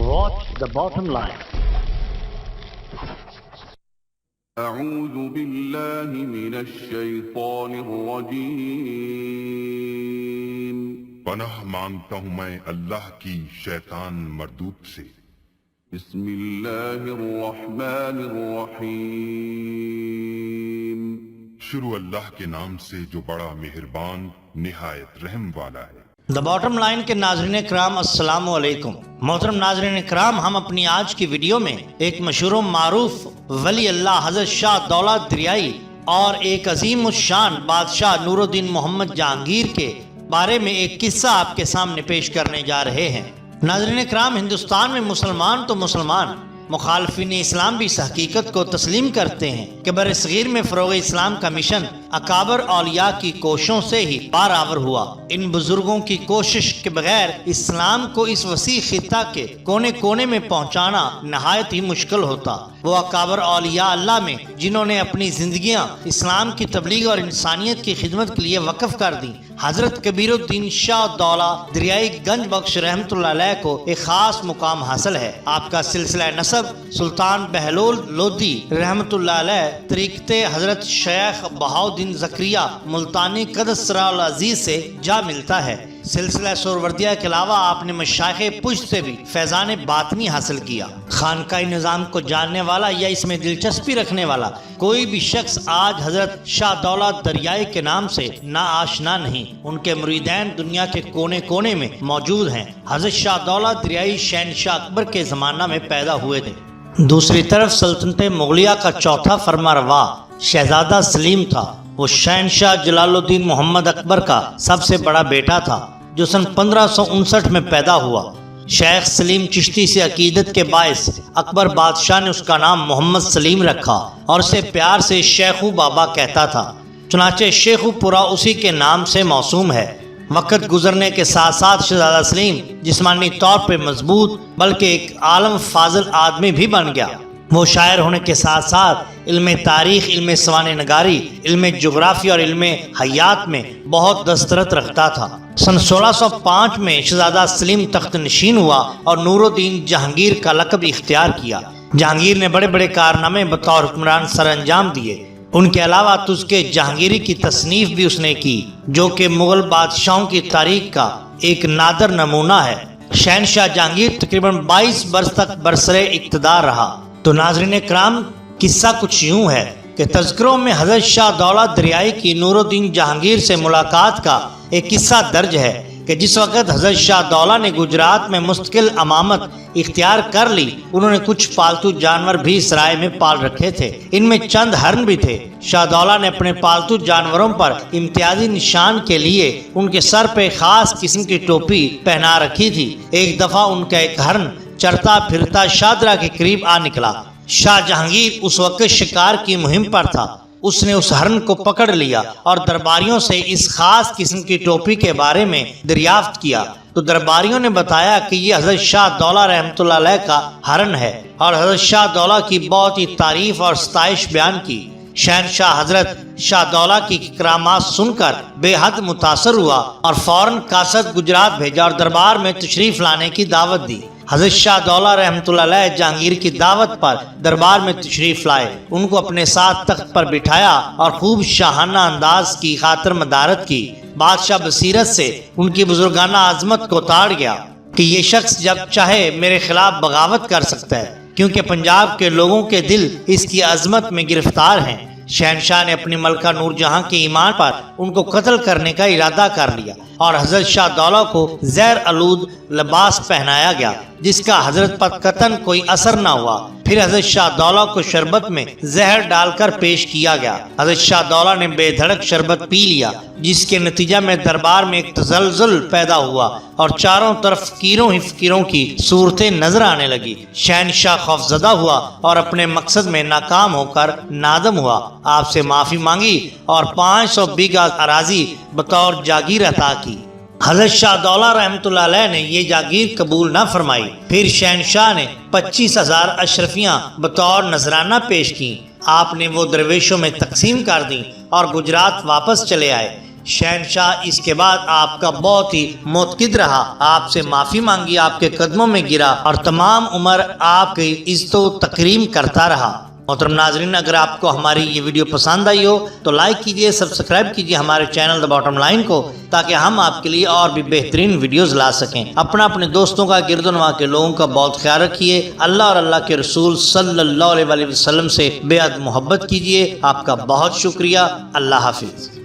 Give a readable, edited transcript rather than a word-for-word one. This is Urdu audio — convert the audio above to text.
Watch the bottom line. أعوذ بالله من الشیطان الرجیم پناہ مانگتا ہوں میں اللہ کی شیطان مردود سے۔ بسم اللہ الرحمن الرحیم شروع اللہ کے نام سے جو بڑا مہربان نہایت رحم والا ہے۔ دا باٹم لائن کے ناظرین کرام السلام علیکم۔ محترم ناظرین کرام، ہم اپنی آج کی ویڈیو میں ایک مشہور و معروف ولی اللہ حضرت شاہ دولت دریائی اور ایک عظیم الشان بادشاہ نور الدین محمد جہانگیر کے بارے میں ایک قصہ آپ کے سامنے پیش کرنے جا رہے ہیں۔ ناظرین کرام، ہندوستان میں مسلمان تو مسلمان، مخالفین اسلام بھی اس حقیقت کو تسلیم کرتے ہیں کہ برصغیر میں فروغ اسلام کا مشن اکابر اولیاء کی کوششوں سے ہی پاراور ہوا۔ ان بزرگوں کی کوشش کے بغیر اسلام کو اس وسیع خطہ کے کونے کونے میں پہنچانا نہایت ہی مشکل ہوتا۔ وہ اکابر اولیاء اللہ میں جنہوں نے اپنی زندگیاں اسلام کی تبلیغ اور انسانیت کی خدمت کے لیے وقف کر دیں، حضرت کبیر الدین شاہ دولت دریائی گنج بخش رحمۃ اللہ علیہ کو ایک خاص مقام حاصل ہے۔ آپ کا سلسلہ نسب سلطان بہلول لودھی رحمۃ اللہ علیہ طریقت حضرت شیخ بہاؤالدین زکریا ملتانی قدس سرہ العزیز سے جا ملتا ہے۔ سلسلہ سہروردیہ کے علاوہ آپ نے مشائخ پشت سے بھی فیضان باطنی حاصل کیا۔ خانقاہی نظام کو جاننے والا یا اس میں دلچسپی رکھنے والا کوئی بھی شخص آج حضرت شاہ دولت دریائی کے نام سے نا آشنا نہیں۔ ان کے مریدین دنیا کے کونے کونے میں موجود ہیں۔ حضرت شاہ دولت دریائی شہنشاہ اکبر کے زمانہ میں پیدا ہوئے تھے۔ دوسری طرف سلطنت مغلیہ کا چوتھا فرمانروا شہزادہ سلیم تھا۔ وہ شہنشاہ جلال الدین محمد اکبر کا سب سے بڑا بیٹا تھا جو سن 1559 میں پیدا ہوا۔ شیخ سلیم چشتی سے عقیدت کے باعث اکبر بادشاہ نے اس کا نام محمد سلیم رکھا اور اسے پیار سے شیخو بابا کہتا تھا، چنانچہ شیخو پورا اسی کے نام سے موسوم ہے۔ وقت گزرنے کے ساتھ ساتھ شہزادہ سلیم جسمانی طور پہ مضبوط بلکہ ایک عالم فاضل آدمی بھی بن گیا۔ وہ شاعر ہونے کے ساتھ ساتھ علم تاریخ، علم سوانح نگاری، علم جغرافیہ اور علم حیات میں بہت دسترت رکھتا تھا۔ سن 1605 میں شہزادہ سلیم تخت نشین ہوا اور نور الدین جہانگیر کا لقب اختیار کیا۔ جہانگیر نے بڑے بڑے کارنامے بطور حکمران سر انجام دیے۔ ان کے علاوہ تذکرہ جہانگیری کی تصنیف بھی اس نے کی، جو کہ مغل بادشاہوں کی تاریخ کا ایک نادر نمونہ ہے۔ شہنشاہ جہانگیر تقریباً 22 برس تک برسر اقتدار رہا۔ تو ناظرین کرام، قصہ کچھ یوں ہے کہ تذکروں میں حضرت شاہ دولت دریائی کی نور الدین جہانگیر سے ملاقات کا ایک قصہ درج ہے کہ جس وقت حضرت شاہ دولت نے گجرات میں مستقل امامت اختیار کر لی، انہوں نے کچھ پالتو جانور بھی سرائے میں پال رکھے تھے۔ ان میں چند ہرن بھی تھے۔ شاہ دولت نے اپنے پالتو جانوروں پر امتیازی نشان کے لیے ان کے سر پہ خاص قسم کی ٹوپی پہنا رکھی تھی۔ ایک دفعہ ان کا ایک ہرن چرتا پھرتا شاہدرہ کے قریب آ نکلا۔ شاہ جہانگیر اس وقت شکار کی مہم پر تھا۔ اس نے اس ہرن کو پکڑ لیا اور درباریوں سے اس خاص قسم کی ٹوپی کے بارے میں دریافت کیا تو درباریوں نے بتایا کہ یہ حضرت شاہ دولت رحمۃ اللہ علیہ کا ہرن ہے اور حضرت شاہ دولت کی بہت ہی تعریف اور ستائش بیان کی۔ شہنشاہ حضرت شاہ دولت کی کرامات سن کر بے حد متاثر ہوا اور فوراً کاسد گجرات بھیجا اور دربار میں تشریف لانے کی دعوت دی۔ حضرت شاہ دولت رحمۃ اللہ علیہ جہانگیر کی دعوت پر دربار میں تشریف لائے، ان کو اپنے ساتھ تخت پر بٹھایا اور خوب شاہانہ انداز کی خاطر مدارت کی۔ بادشاہ بصیرت سے ان کی بزرگانہ عظمت کو تاڑ گیا کہ یہ شخص جب چاہے میرے خلاف بغاوت کر سکتا ہے، کیونکہ پنجاب کے لوگوں کے دل اس کی عظمت میں گرفتار ہیں۔ شہنشاہ نے اپنی ملکہ نور جہاں کے ایمان پر ان کو قتل کرنے کا ارادہ کر لیا اور حضرت شاہ دولت کو زہر آلود لباس پہنایا گیا، جس کا حضرت پر قطعاً کوئی اثر نہ ہوا۔ پھر حضرت شاہ دولت کو شربت میں زہر ڈال کر پیش کیا گیا۔ حضرت شاہ دولت نے بے دھڑک شربت پی لیا، جس کے نتیجہ میں دربار میں ایک تزلزل پیدا ہوا اور چاروں طرف فقیروں ہی فقیروں کی صورتیں نظر آنے لگی۔ شہنشاہ خوفزدہ ہوا اور اپنے مقصد میں ناکام ہو کر نادم ہوا، آپ سے معافی مانگی اور 500 بیگھہ اراضی بطور جاگیر عطا کی۔ حضرت شاہ دولت رحمۃ اللہ علیہ نے یہ جاگیر قبول نہ فرمائی۔ پھر شہنشاہ نے 25,000 اشرفیاں بطور نذرانہ پیش کی۔ آپ نے وہ درویشوں میں تقسیم کر دیں اور گجرات واپس چلے آئے۔ شہنشاہ اس کے بعد آپ کا بہت ہی متقد رہا، آپ سے معافی مانگی، آپ کے قدموں میں گرا اور تمام عمر آپ کی عزت و تکریم کرتا رہا۔ محترم ناظرین، اگر آپ کو ہماری یہ ویڈیو پسند آئی ہو تو لائک کیجئے، سبسکرائب کیجئے ہمارے چینل دی باٹم لائن کو، تاکہ ہم آپ کے لیے اور بھی بہترین ویڈیوز لا سکیں۔ اپنے دوستوں کا، گرد و نواح کے لوگوں کا بہت خیال رکھیے۔ اللہ اور اللہ کے رسول صلی اللہ علیہ وسلم سے بے حد محبت کیجئے۔ آپ کا بہت شکریہ۔ اللہ حافظ۔